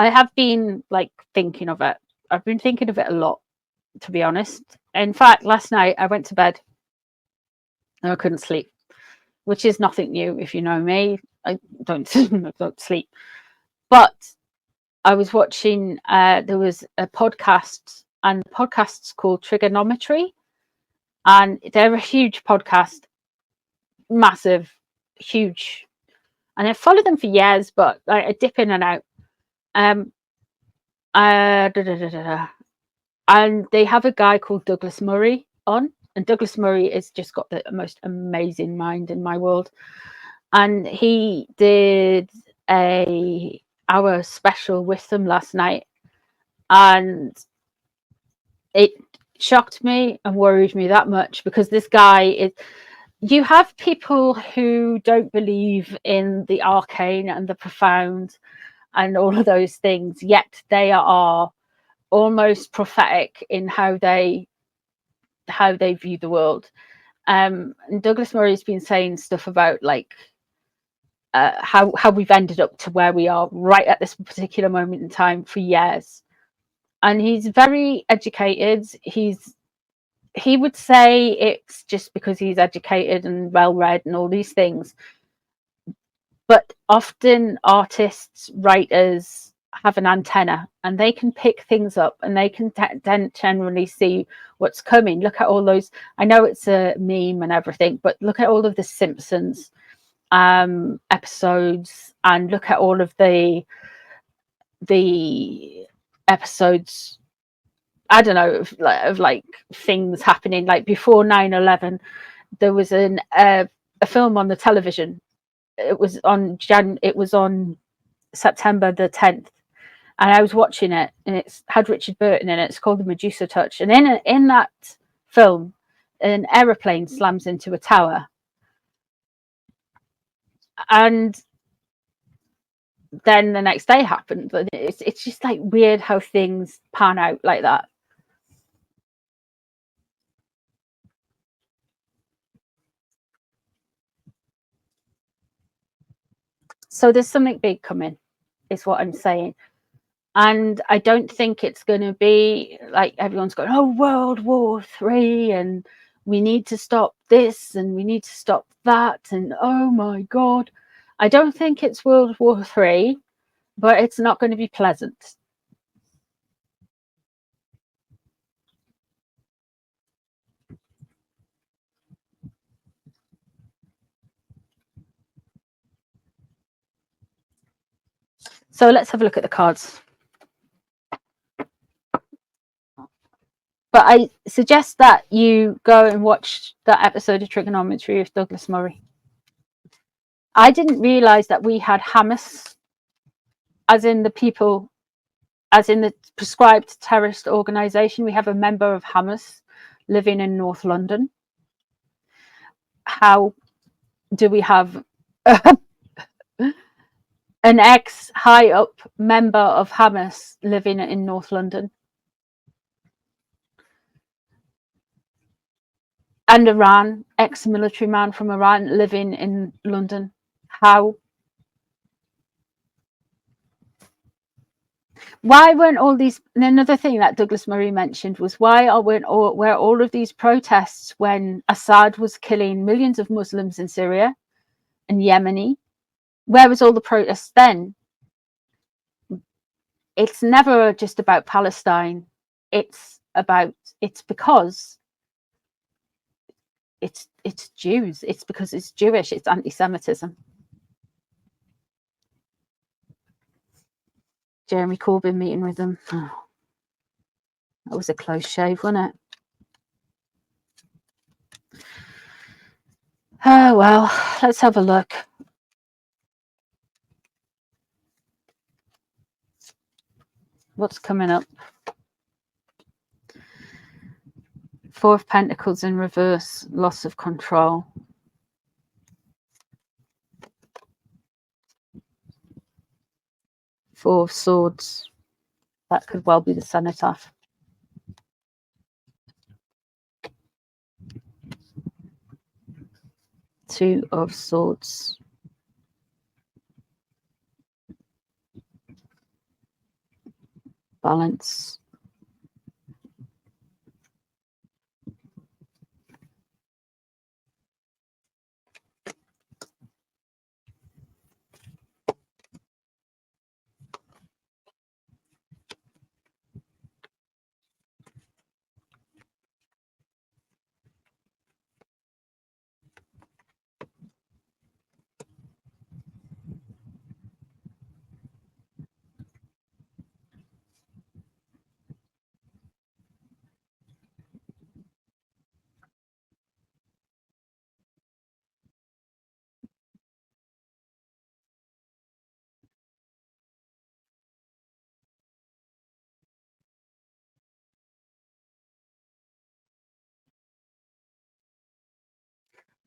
I have been like thinking of it. I've been thinking of it a lot, to be honest. In fact, last night I went to bed and I couldn't sleep, which is nothing new if you know me. I don't don't sleep. But I was watching there was a podcast, and the podcast's called Trigonometry, and they're a huge podcast, massive, huge, and I followed them for years, but I dip in and out. And they have a guy called Douglas Murray on, and Douglas Murray has just got the most amazing mind in my world. And he did a hour special with them last night, and it shocked me and worried me that much, because this guy is, you have people who don't believe in the arcane and the profound and all of those things, yet they are almost prophetic in how they view the world. And Douglas Murray's been saying stuff about like how we've ended up to where we are right at this particular moment in time for years. And he's very educated. He would say it's just because he's educated and well read and all these things. But often artists, writers have an antenna, and they can pick things up, and they can generally see what's coming. Look at all those, I know it's a meme and everything, but look at all of the Simpsons episodes, and look at all of the episodes, I don't know, of like things happening. Like before 9/11, there was a film on the television. It was on September the 10th, and I was watching it, and it's had Richard Burton in it. It's called The Medusa Touch, and in that film, an aeroplane slams into a tower, and then the next day happened. But it's just like weird how things pan out like that. So there's something big coming, is what I'm saying. And I don't think it's going to be like everyone's going, oh, World War III, and we need to stop this, and we need to stop that, and oh my God. I don't think it's World War III, but it's not going to be pleasant. So let's have a look at the cards. But I suggest that you go and watch that episode of Trigonometry with Douglas Murray. I didn't realize that we had Hamas, as in the people, as in the prescribed terrorist organization. We have a member of Hamas living in North London. How do we have an ex-high up member of Hamas living in North London? And Iran, ex-military man from Iran living in London. How? Why weren't all these? And another thing that Douglas Murray mentioned was why were all of these protests when Assad was killing millions of Muslims in Syria and Yemeni? Where was all the protests then? It's never just about Palestine. It's because it's Jews. It's because it's Jewish. It's anti-Semitism. Jeremy Corbyn meeting with them. Oh, that was a close shave, wasn't it? Oh well, let's have a look. What's coming up? Four of Pentacles in reverse, loss of control. Four of Swords. That could well be the cenotaph. Two of Swords. balance.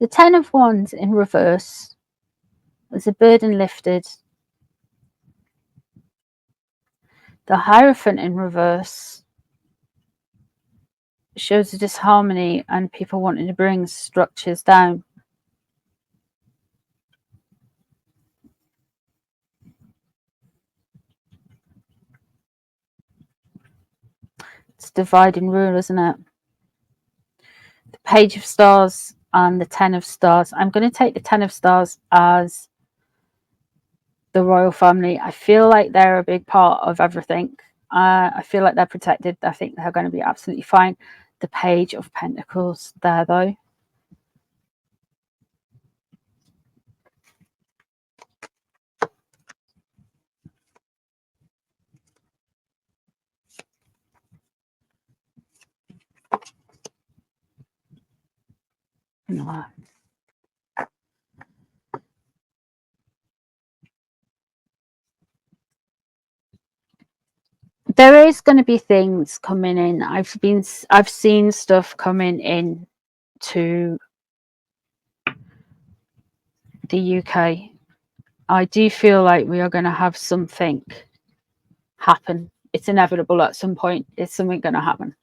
The Ten of Wands in reverse is a burden lifted. The Hierophant in reverse shows a disharmony and people wanting to bring structures down. It's divide and rule, isn't it? The Page of Stars and the Ten of Stars. I'm going to take the Ten of Stars as the royal family. I feel like they're a big part of everything. I feel like they're protected. I think they're going to be absolutely fine. The Page of Pentacles there, though. No. There is going to be things coming in. I've seen stuff coming in to the UK. I do feel like we are going to have something happen. It's inevitable at some point. It's something going to happen.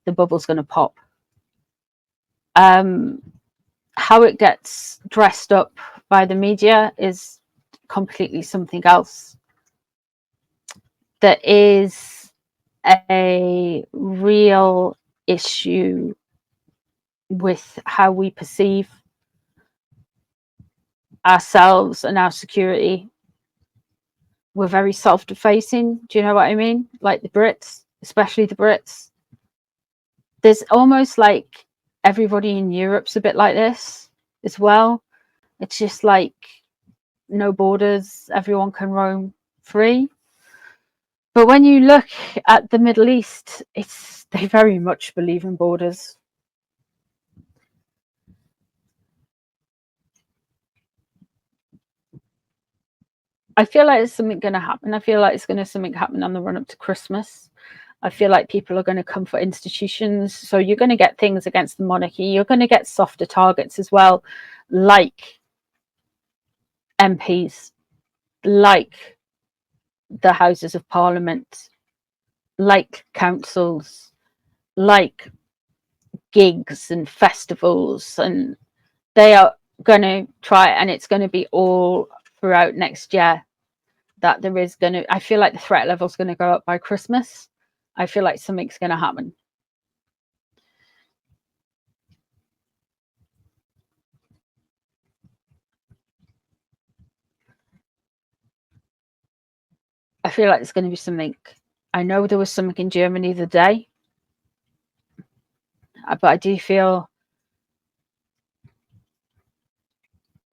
The bubble's going to pop. How it gets dressed up by the media is completely something else. There is a real issue with how we perceive ourselves and our security. We're very self-defacing. Do you know what I mean? Like the Brits, especially the Brits. There's almost like everybody in Europe's a bit like this as well. It's just like no borders, everyone can roam free. But when you look at the Middle East, they very much believe in borders. I feel like there's something going to happen. I feel like it's going to something happen on the run up to Christmas. I feel like people are going to come for institutions. So you're going to get things against the monarchy. You're going to get softer targets as well, like MPs, like the Houses of Parliament, like councils, like gigs and festivals. And they are going to try, and it's going to be all throughout next year that there is going to, I feel like the threat level is going to go up by Christmas. I feel like something's going to happen. I feel like it's going to be something. I know there was something in Germany the day, but I do feel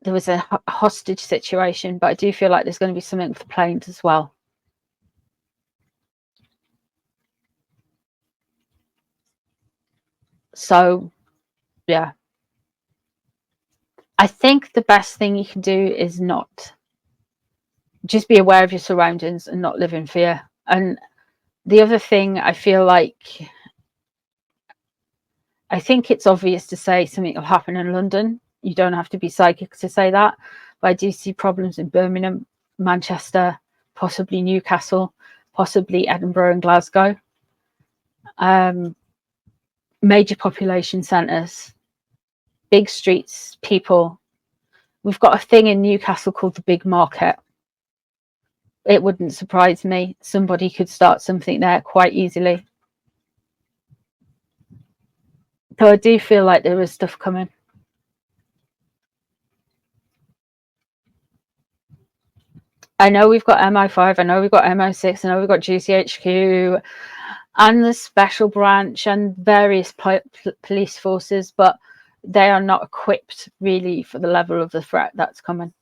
there was a hostage situation, but I do feel like there's going to be something with the planes as well. So, yeah. I think the best thing you can do is not just be aware of your surroundings and not live in fear. And the other thing I feel like, I think it's obvious to say something will happen in London. You don't have to be psychic to say that. But I do see problems in Birmingham, Manchester, possibly Newcastle, possibly Edinburgh and Glasgow. Major population centres, big streets, people. We've got a thing in Newcastle called the Big Market. it wouldn't surprise me. Somebody could start something there quite easily. So I do feel like there is stuff coming. I know we've got MI5, I know we've got MI6, I know we've got GCHQ and the special branch and various police forces, but they are not equipped really for the level of the threat that's coming.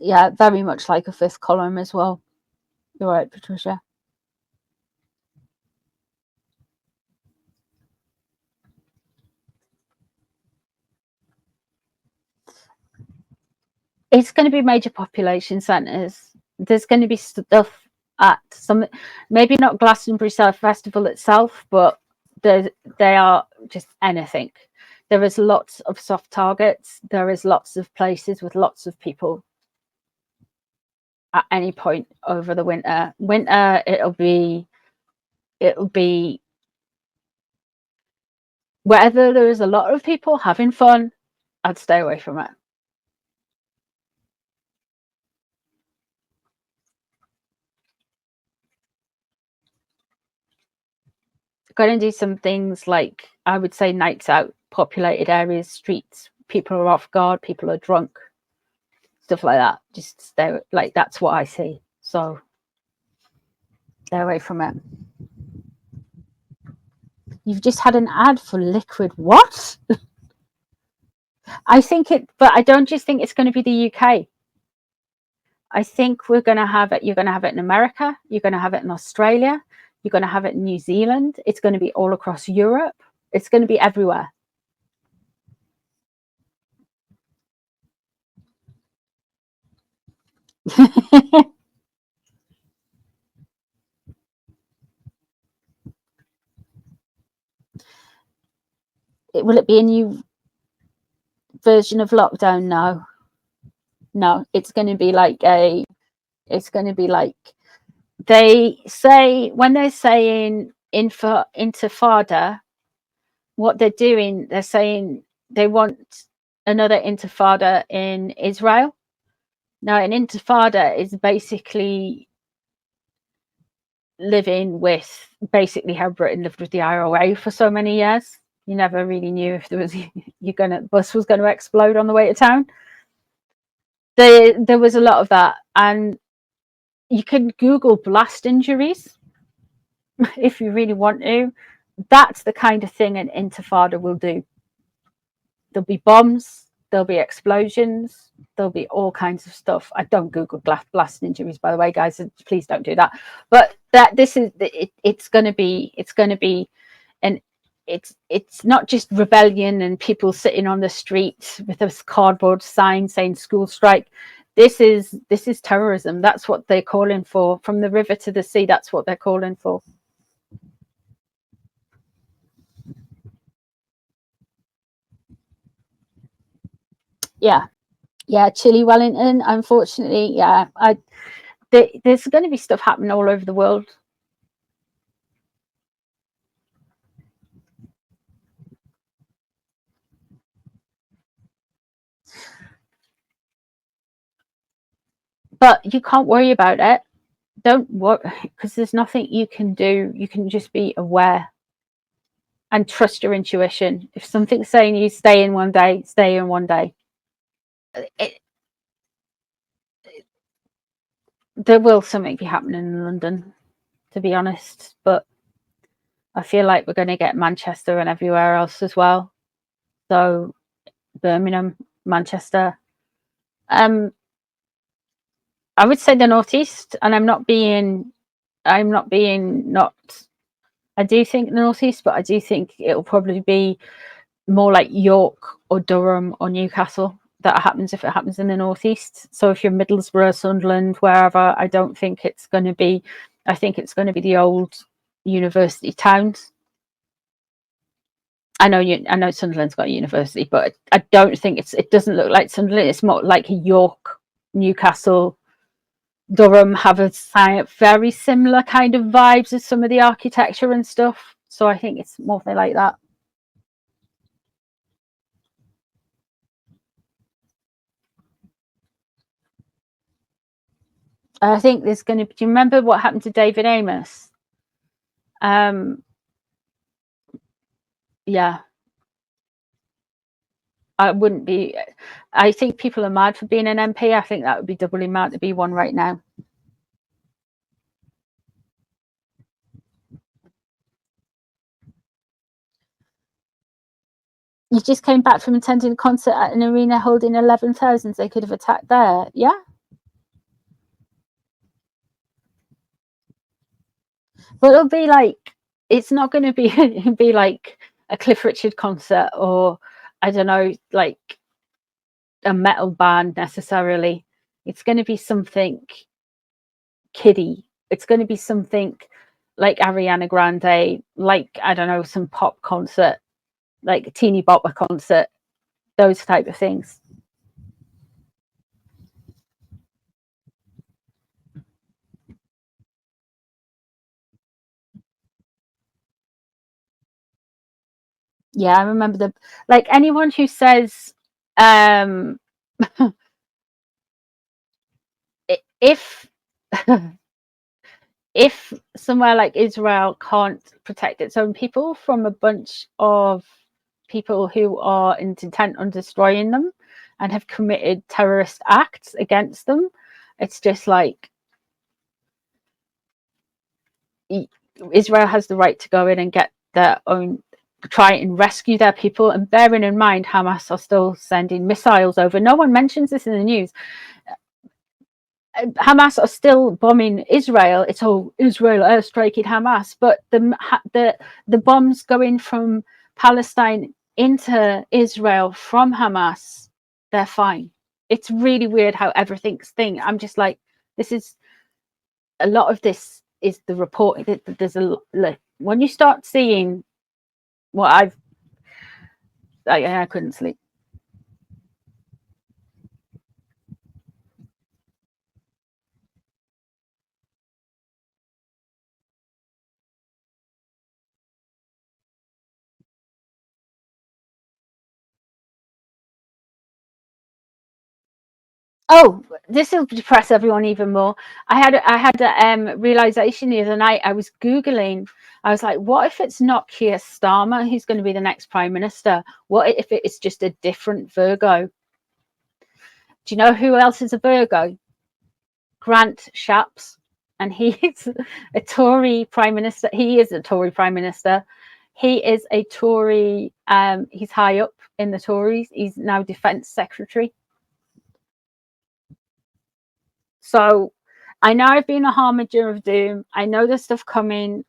Yeah, very much like a fifth column as well. You're right, Patricia. It's going to be major population centres. There's going to be stuff at some, maybe not Glastonbury South Festival itself, but they are just anything. There is lots of soft targets. There is lots of places with lots of people at any point over the winter. It'll be wherever there is a lot of people having fun, I'd stay away from it. Going to do some things like, I would say, nights out, populated areas, streets, people are off guard, people are drunk, stuff like that. Just stay, like, that's what I see. So stay away from it. You've just had an ad for liquid what? I think it, but I don't just think it's going to be the UK. I think we're going to have it. You're going to have it in America. You're going to have it in Australia. You're going to have it in New Zealand. It's going to be all across Europe. It's going to be everywhere. Will it be a new version of lockdown? No, it's going to be like they say when they're saying intifada, what they're doing, they're saying they want another intifada in Israel. Now, an intifada is basically living with basically how Britain lived with the IRA for so many years. You never really knew if there was bus was going to explode on the way to town. There was a lot of that, and you can Google blast injuries if you really want to. That's the kind of thing an intifada will do. There'll be bombs, there'll be explosions, there'll be all kinds of stuff. I don't Google blast injuries, by the way, guys. Please don't do that. But it's going to be, and it's not just rebellion and people sitting on the street with a cardboard sign saying school strike. This is terrorism. That's what they're calling for. From the river to the sea, that's what they're calling for. Yeah, Chile, Wellington. Unfortunately, yeah, there's going to be stuff happening all over the world. But you can't worry about it. Don't worry, because there's nothing you can do. You can just be aware and trust your intuition. If something's saying you stay in one day, stay in one day. There will something be happening in London, to be honest, but I feel like we're going to get Manchester and everywhere else as well. So Birmingham, Manchester. I would say the northeast, and I'm not being I do think the northeast, but I do think it'll probably be more like York or Durham or Newcastle that happens if it happens in the northeast. So if you're Middlesbrough, Sunderland, wherever, I don't think it's going to be. I think it's going to be the old university towns. I know Sunderland's got a university, but I don't think it doesn't look like Sunderland. It's more like York, Newcastle, Durham have a very similar kind of vibes as some of the architecture and stuff. So I think it's more like that. I think there's going to be, do you remember what happened to David Amos? Yeah. I wouldn't be, I think people are mad for being an MP. I think that would be doubly mad to be one right now. You just came back from attending a concert at an arena holding 11,000. They could have attacked there. Yeah. But it'll be like, it's not going to be like a Cliff Richard concert, or I don't know, like a metal band necessarily. It's going to be something kiddie. It's going to be something like Ariana Grande, like, I don't know, some pop concert, like a teeny bopper concert, those type of things. Yeah, I remember like anyone who says if if somewhere like Israel can't protect its own people from a bunch of people who are intent on destroying them and have committed terrorist acts against them, it's just like Israel has the right to go in and get their own, try and rescue their people. And bearing in mind, Hamas are still sending missiles over. No one mentions this in the news. Hamas are still bombing Israel. It's all Israel airstriking Hamas, but the bombs going from Palestine into Israel from Hamas, they're fine. It's really weird how everything's thing. I'm just like, this is a lot of this is the report. There's a like, when you start seeing what I couldn't sleep. Oh, this will depress everyone even more. I had a realization the other night. I was Googling. I was like, what if it's not Keir Starmer who's going to be the next Prime Minister? What if it is just a different Virgo? Do you know who else is a Virgo? Grant Shapps. And he's a Tory Prime Minister. He is a Tory Prime Minister. He is a Tory, he's high up in the Tories. He's now Defence Secretary. So I know I've been a harbinger of doom. I know there's stuff coming.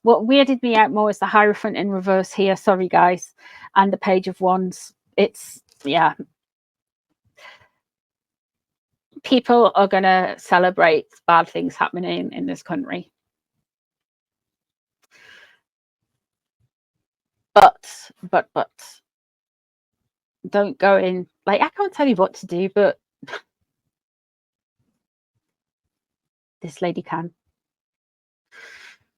What weirded me out more is the Hierophant in reverse here. Sorry, guys. And the Page of Wands. It's, yeah. People are going to celebrate bad things happening in this country. But don't go in. Like, I can't tell you what to do, but this lady can.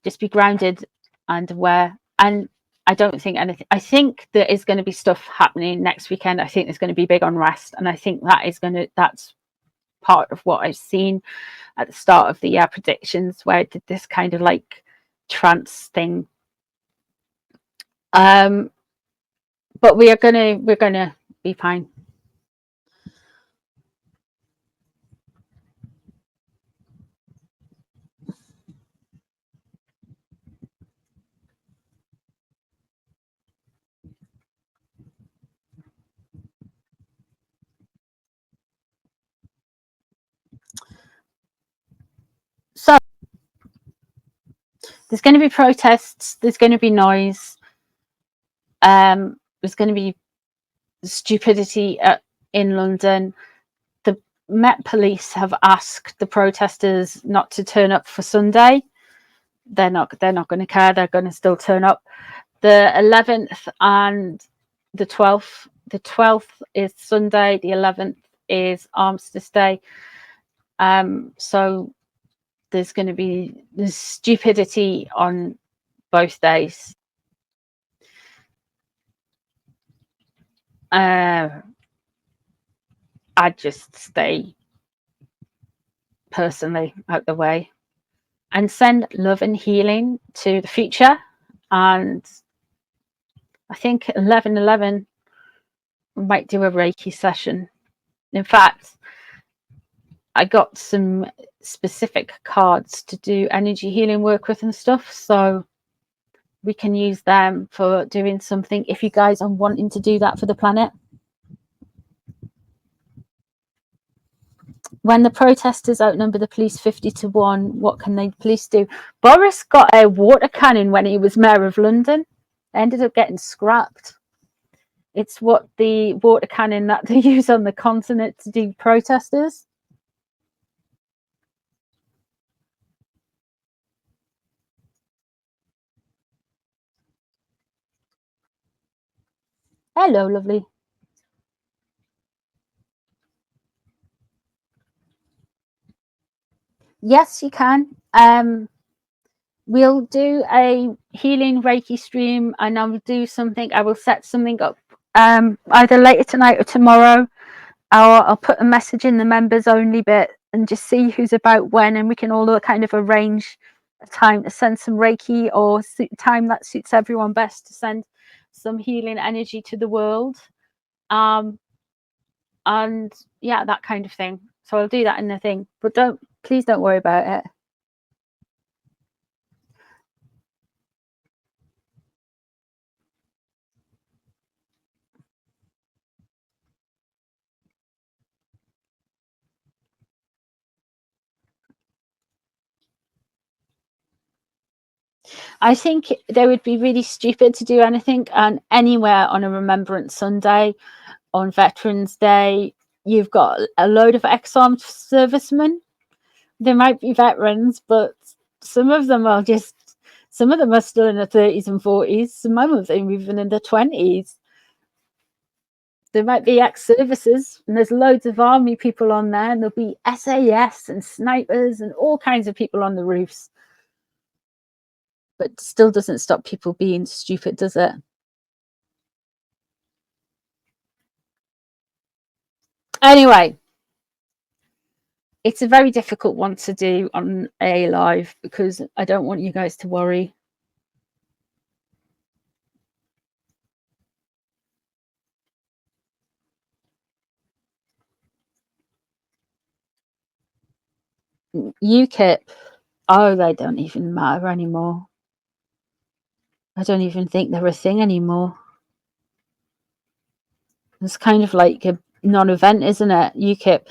Just be grounded and aware. And I don't think anything. I think there is going to be stuff happening next weekend. I think there's going to be big unrest, and I think that's part of what I've seen at the start of the predictions, where I did this kind of like trance thing. But we're gonna be fine. So there's going to be protests. There's going to be noise. There's going to be stupidity in London. The Met Police have asked the protesters not to turn up for Sunday. they're not going to care. They're going to still turn up. The 11th and the 12th. The 12th is Sunday. The 11th is Armistice Day. So there's going to be stupidity on both days. I'd just stay personally out the way and send love and healing to the future. And I think 11/11 might do a Reiki session. In fact, I got some specific cards to do energy healing work with and stuff, so we can use them for doing something if you guys are wanting to do that for the planet. When the protesters outnumber the police 50-1, what can the police do? Boris got a water cannon when he was mayor of London. Ended up getting scrapped. It's what the water cannon that they use on the continent to do protesters. Hello, lovely. Yes, you can. We'll do a healing Reiki stream, and I will do something. I will set something up either later tonight or tomorrow. I'll put a message in the members only bit and just see who's about when, and we can all kind of arrange a time to send some Reiki, or time that suits everyone best to send some healing energy to the world. And yeah, that kind of thing. So I'll do that in the thing, but please don't worry about it. I think they would be really stupid to do anything and anywhere on a Remembrance Sunday, on Veterans Day. You've got a load of ex-armed servicemen. They might be veterans, but some of them are still in their 30s and 40s. Some of them even in their 20s. There might be ex-services, and there's loads of army people on there, and there'll be SAS and snipers and all kinds of people on the roofs. But still doesn't stop people being stupid, does it? Anyway, it's a very difficult one to do on a live because I don't want you guys to worry. UKIP, oh, they don't even matter anymore. I don't even think they're a thing anymore. It's kind of like a non-event, isn't it? UKIP.